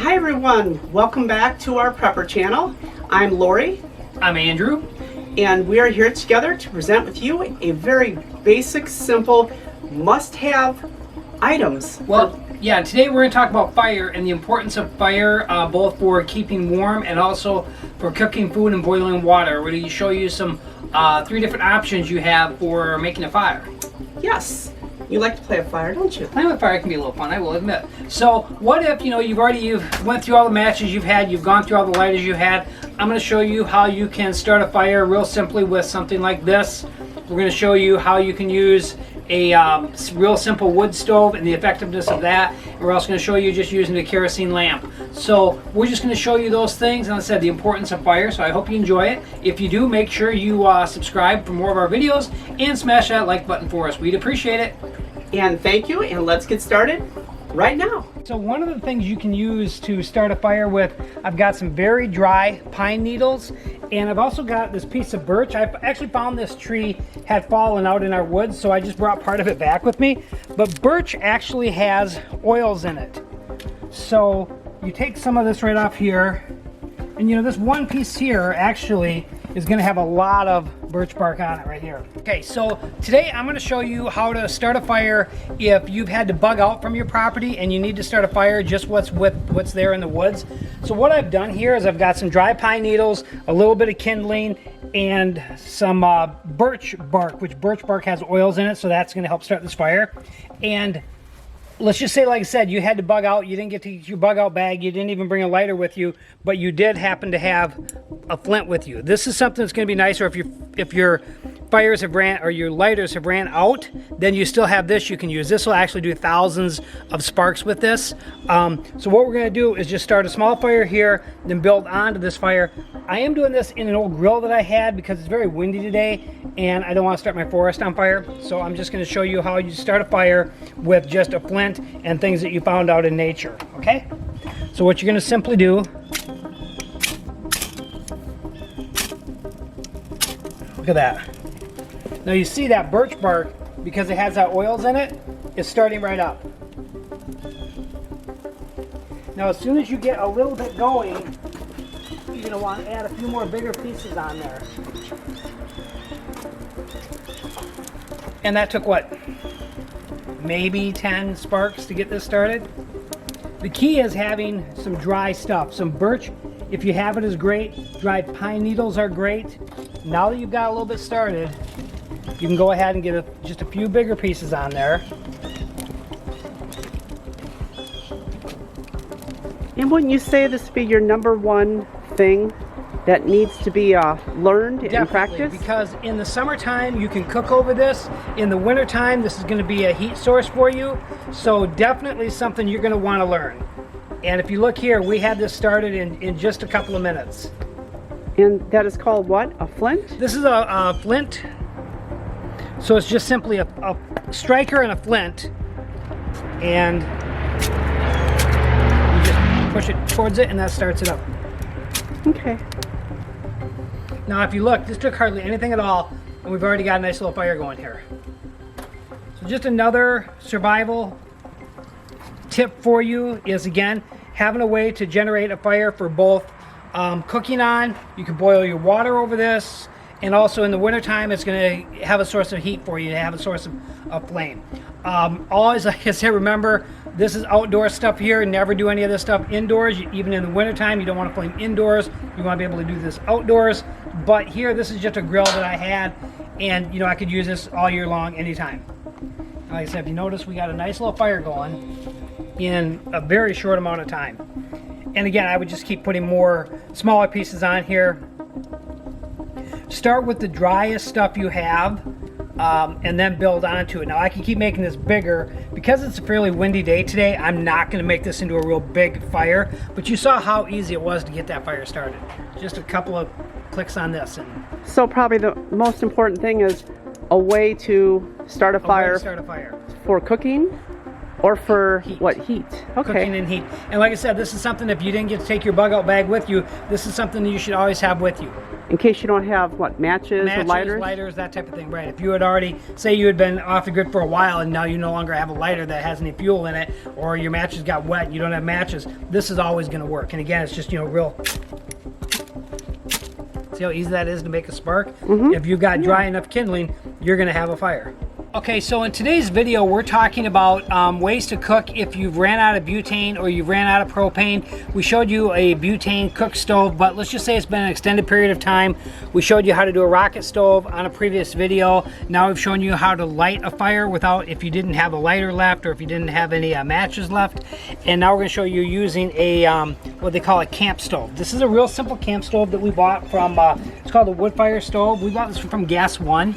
Hi everyone, welcome back to our Prepper channel. I'm Lori. I'm Andrew. And we are here together to present with you a very basic, simple, must-have items. Well, yeah, today we're going to talk about fire and the importance of fire, both for keeping warm and also for cooking food and boiling water. We're going to show you some 3 different options you have for making a fire. Yes, you like to play with fire, don't you? Playing with fire can be a little fun, I will admit. So what if, you've went through all the matches you've had, you've gone through all the lighters you had. I'm going to show you how you can start a fire real simply with something like this. We're going to show you how you can use a real simple wood stove and the effectiveness of that. And we're also going to show you just using a kerosene lamp. So we're just going to show you those things, and like I said, the importance of fire. So I hope you enjoy it. If you do, make sure you subscribe for more of our videos and smash that like button for us. We'd appreciate it. And thank you, and let's get started right now. So one of the things you can use to start a fire with, I've got some very dry pine needles, and I've also got this piece of birch. I actually found this tree had fallen out in our woods, so I just brought part of it back with me. But birch actually has oils in it. So you take some of this right off here, and this one piece here actually is going to have a lot of birch bark on it right here. Okay, so today I'm going to show you how to start a fire if you've had to bug out from your property and you need to start a fire just what's there in the woods. So what I've done here is I've got some dry pine needles, a little bit of kindling, and some birch bark, which birch bark has oils in it, so that's going to help start this fire. And let's just say, like I said, you had to bug out, you didn't get to your bug out bag, you didn't even bring a lighter with you, but you did happen to have a flint with you. This is something that's going to be nicer if your fires have ran, or your lighters have ran out, then you still have this you can use. This will actually do thousands of sparks with this. So what we're going to do is just start a small fire here, then build onto this fire. I am doing this in an old grill that I had because it's very windy today and I don't want to start my forest on fire. So I'm just going to show you how you start a fire with just a flint and things that you found out in nature. Okay? So what you're going to simply do, look at that. Now you see that birch bark, because it has that oils in it, is starting right up. Now as soon as you get a little bit going, you're going to want to add a few more bigger pieces on there. And that took what? Maybe 10 sparks to get this started. The key is having some dry stuff. Some birch, if you have it, is great. Dried pine needles are great. Now that you've got a little bit started, you can go ahead and get just a few bigger pieces on there. And wouldn't you say this would be your #1 thing that needs to be learned and practiced? Because in the summertime you can cook over this. In the wintertime this is going to be a heat source for you. So definitely something you're going to want to learn. And if you look here, we had this started in just a couple of minutes. And that is called what? A flint? This is a flint. So it's just simply a striker and a flint. And you just push it towards it and that starts it up. Okay. Now if you look, this took hardly anything at all, and we've already got a nice little fire going here. So just another survival tip for you is, again, having a way to generate a fire for both cooking on. You can boil your water over this, and also in the wintertime it's going to have a source of heat for you, to have a source of flame. Always, like I said, remember, this is outdoor stuff here. Never do any of this stuff indoors. Even in the wintertime, you don't want to flame indoors. You want to be able to do this outdoors. But here, this is just a grill that I had, and I could use this all year long, anytime. Like I said, if you notice, we got a nice little fire going in a very short amount of time. And again, I would just keep putting more smaller pieces on here. Start with the driest stuff you have, and then build onto it. Now I can keep making this bigger. Because it's a fairly windy day today, I'm not going to make this into a real big fire, but you saw how easy it was to get that fire started. Just a couple of clicks on this. And so probably the most important thing is a way to start a fire. Start a fire. For cooking? Or for what, heat? Okay. Cooking and heat. And like I said, this is something, if you didn't get to take your bug out bag with you, this is something that you should always have with you. In case you don't have, what, matches or lighters? Lighters, that type of thing, right. If you had already, say you had been off the grid for a while and now you no longer have a lighter that has any fuel in it, or your matches got wet and you don't have matches, this is always going to work. And again, it's just, you know, real... See how easy that is to make a spark? If you've got dry enough kindling, you're going to have a fire. Okay, so in today's video, we're talking about ways to cook if you've ran out of butane or you've ran out of propane. We showed you a butane cook stove, but let's just say it's been an extended period of time. We showed you how to do a rocket stove on a previous video. Now we've shown you how to light a fire without, if you didn't have a lighter left or if you didn't have any matches left. And now we're going to show you using a, what they call a camp stove. This is a real simple camp stove that we bought from, it's called a wood fire stove. We bought this from Gas One.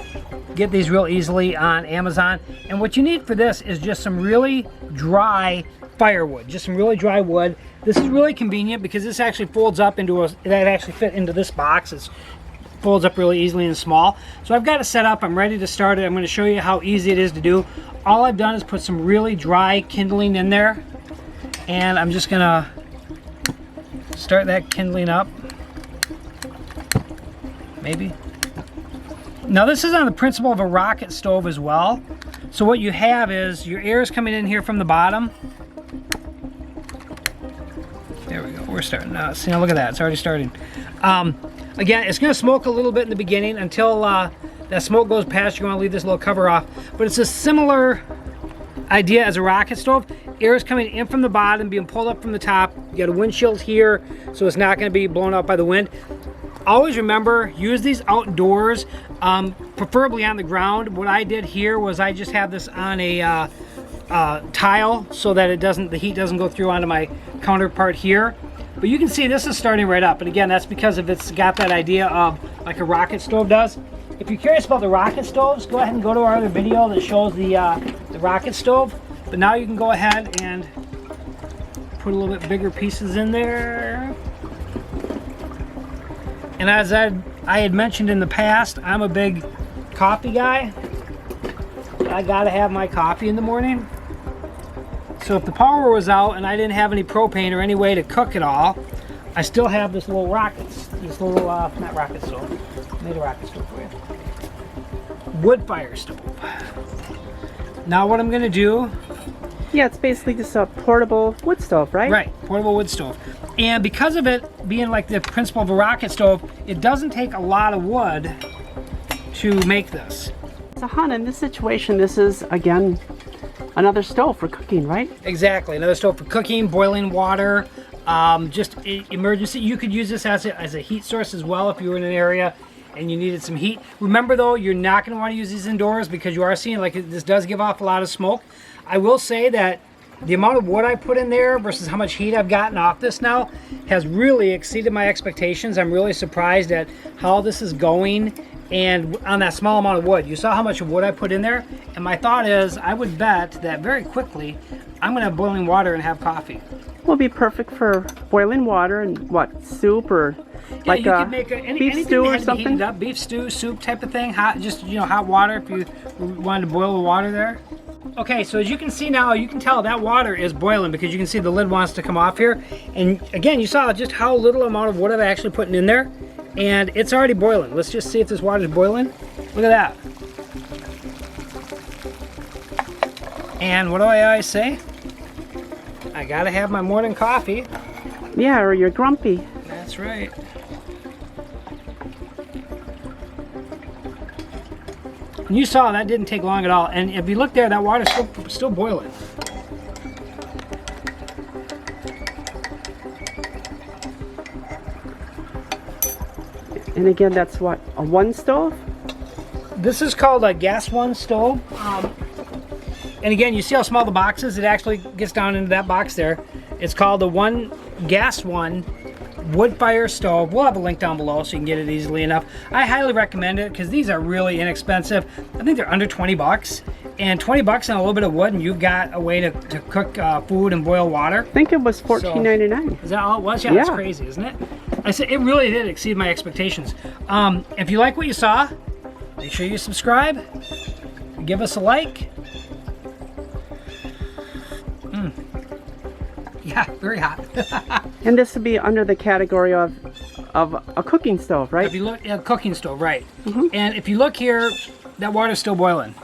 Get these real easily on Amazon. And what you need for this is just some really dry firewood, just some really dry wood. This is really convenient because this actually folds up into a, that actually fit into this box. It folds up really easily and small. So I've got it set up, I'm ready to start it. I'm going to show you how easy it is to do. All I've done is put some really dry kindling in there, and I'm just gonna start that kindling up. Maybe. Now this is on the principle of a rocket stove as well. So what you have is your air is coming in here from the bottom. There we go, we're starting now. See, now look at that, it's already starting. Again, it's gonna smoke a little bit in the beginning until that smoke goes past. You're gonna leave this little cover off. But it's a similar idea as a rocket stove. Air is coming in from the bottom, being pulled up from the top. You got a windshield here, so it's not gonna be blown out by the wind. Always remember, use these outdoors, preferably on the ground. What I did here was I just have this on a tile so that it doesn't, the heat doesn't go through onto my counterpart here. But you can see this is starting right up. And again, that's because if it's got that idea of like a rocket stove does. If you're curious about the rocket stoves, go ahead and go to our other video that shows the rocket stove. But now you can go ahead and put a little bit bigger pieces in there. And as I had mentioned in the past, I'm a big coffee guy. I gotta have my coffee in the morning. So if the power was out and I didn't have any propane or any way to cook it all, I still have this little this little, not rocket stove, I made a rocket stove for you. Wood fire stove. Now what I'm gonna do. Yeah, it's basically just a portable wood stove, right? Right, portable wood stove. And because of it being like the principle of a rocket stove, it doesn't take a lot of wood to make this. So hon, in this situation, this is, again, another stove for cooking, right? Exactly, another stove for cooking, boiling water, just emergency. You could use this as a heat source as well if you were in an area and you needed some heat. Remember though, you're not gonna wanna use these indoors because you are seeing like this does give off a lot of smoke. I will say that the amount of wood I put in there versus how much heat I've gotten off this now has really exceeded my expectations. I'm really surprised at how this is going, and on that small amount of wood. You saw how much wood I put in there, and my thought is I would bet that very quickly I'm gonna have boiling water and have coffee. Will be perfect for boiling water and what, soup or like you could make beef stew or something? Up, beef stew, soup type of thing, hot, just, you know, hot water if you wanted to boil the water there. Okay, so as you can see now, you can tell that water is boiling because you can see the lid wants to come off here. And again, you saw just how little amount of wood I'm actually putting in there. And it's already boiling. Let's just see if this water is boiling. Look at that. And what do I always say? I gotta have my morning coffee. Yeah, or you're grumpy. That's right. And you saw that didn't take long at all. And if you look there, that water's still boiling. And again, that's what, a one stove? This is called a Gas One stove. And again, you see how small the box is? It actually gets down into that box there. It's called the Gas One wood fire stove. We'll have a link down below so you can get it easily enough. I highly recommend it because these are really inexpensive. I think they're under 20 bucks. And 20 bucks and a little bit of wood, and you've got a way to cook food and boil water. I think it was $14.99. Is that all it was? Yeah, that's crazy, isn't it? I said it really did exceed my expectations. If you like what you saw, make sure you subscribe, give us a like. Yeah, very hot. And this would be under the category of a cooking stove, right? If you look at cooking stove, right? And if you look here, that water's still boiling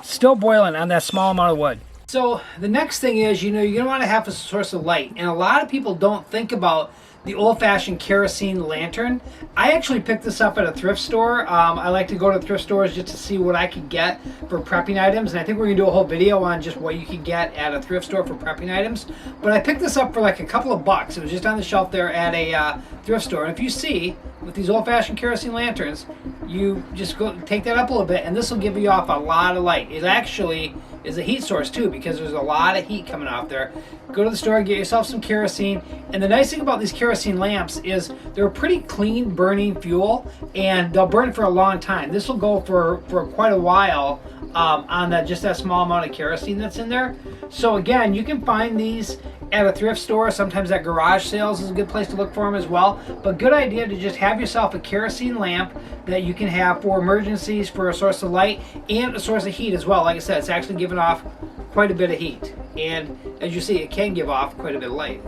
on that small amount of wood. So the next thing is, you're gonna want to have a source of light, and a lot of people don't think about the old-fashioned kerosene lantern. I actually picked this up at a thrift store. I like to go to thrift stores just to see what I could get for prepping items, and I think we're gonna do a whole video on just what you can get at a thrift store for prepping items. But I picked this up for like a couple of bucks. It was just on the shelf there at a thrift store, and if you see, with these old-fashioned kerosene lanterns, you just go take that up a little bit, and this will give you off a lot of light. It actually is a heat source too, because there's a lot of heat coming off there. Go to the store, get yourself some kerosene, and the nice thing about these kerosene lamps is they're a pretty clean burning fuel, and they'll burn for a long time. This will go for quite a while on just that small amount of kerosene that's in there. So again, you can find these at a thrift store. Sometimes at garage sales is a good place to look for them as well. But good idea to just have yourself a kerosene lamp that you can have for emergencies, for a source of light and a source of heat as well. Like I said, it's actually giving off quite a bit of heat, and as you see, it can give off quite a bit of light.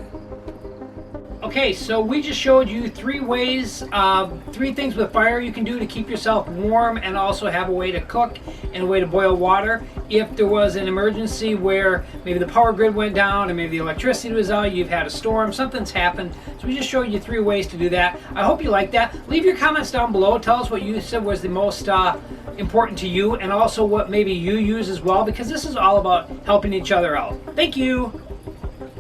Okay, so we just showed you three things with fire you can do to keep yourself warm and also have a way to cook and a way to boil water. If there was an emergency where maybe the power grid went down or maybe the electricity was out, you've had a storm, something's happened. So we just showed you three ways to do that. I hope you like that. Leave your comments down below. Tell us what you said was the most important to you, and also what maybe you use as well, because this is all about helping each other out. Thank you.